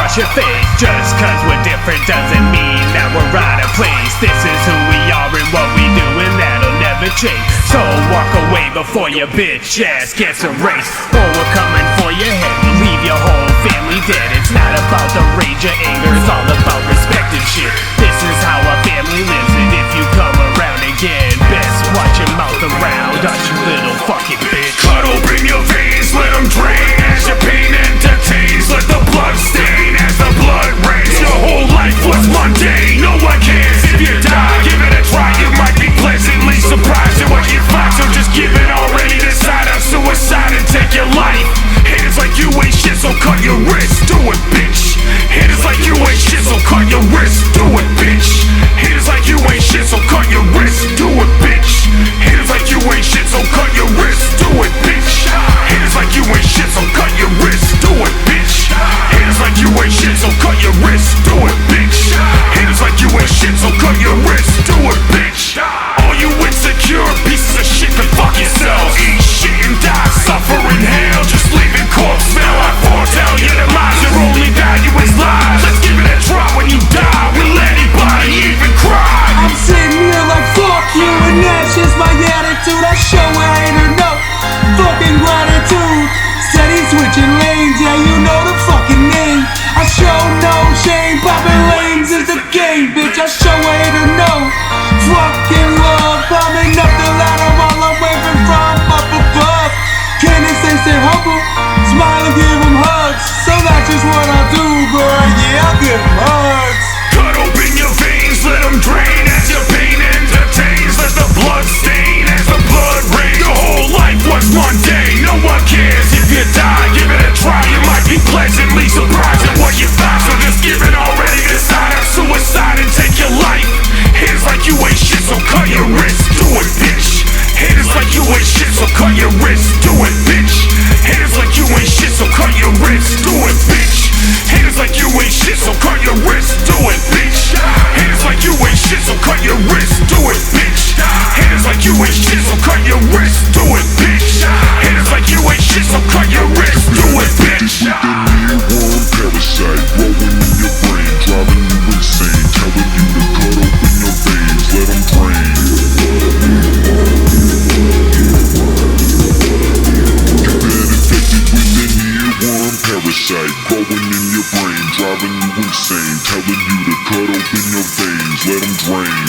wash your face. Just cause we're different doesn't mean that we're out of place. This is who we are and what we do, and that'll never change. So walk away before your bitch ass gets erased, or we're coming for your head, we'll leave your whole family dead. It's not about the rage or anger, it's all about respect and shit. This is how our family lives, and if you come around again, best watch your mouth around us, you little fucking bitch. Cut open your veins, let them drain as your pain entertains. Let the blood stain as the blood rains. Your whole life was mundane, no one cares if you die. Give it a try, you might be pleasantly surprised at what you find. So just give it already, decide on suicide and take your life. Haters like you ain't shit, so cut your wrist, do it, bitch. Haters like you ain't shit, so cut your wrist, do it, bitch. Haters like you ain't shit, so cut your wrist, do it, bitch. Haters like you ain't shit, so cut your wrist, do it, bitch. Haters like you ain't shit, so cut your wrist, do it, bitch. Haters like you ain't shit, so cut your wrist, do it, bitch. Haters like you ain't shit, so cut your wrist, do it, bitch. All you insecure pieces of shit can fuck yourselves. Eat shit and die, suffer in hell, just leaving corpse smell. I foretell your demise, your only value is lies. Let's give it a try when you die, will anybody even cry? I'm sitting here like fuck you, and that's just my attitude. I show a hater no fucking gratitude. Steady switching lanes, yeah, you know the fucking name. I show no shame, popping lanes is the game, bitch. I show a hater no fucking love. Climbing up the ladder while I'm waving from up above. Can they stay humble? Smile and give them hugs. So that's just what I do, boy, yeah, I'll give them hugs. Cut open your veins, let them drain as your pain entertains. Let the blood stain as the blood rains. Your whole life was mundane, no one cares if you die. Give it a try, you might be pleasantly surprised at what you find. So just give it already, decide on suicide and take your life. Haters like you ain't shit, so cut your wrist, do it, bitch. Haters like you ain't shit, so cut your wrist, do it, bitch. Haters like you ain't shit, so cut your wrist, do it, bitch. Haters like you ain't shit, so cut your wrist, do it, bitch. Haters like you ain't shit, so cut your wrist, do it, bitch. Haters like you ain't shit, so cut your wrist, do it, bitch. Haters like you ain't shit, so cut your wrist, do it, bitch. Worm parasite growing in your brain, driving you insane, telling you to cut open your veins, let them drain. You've been infected with an earworm parasite growing in your brain, driving you insane, telling you to cut open your veins, let them drain.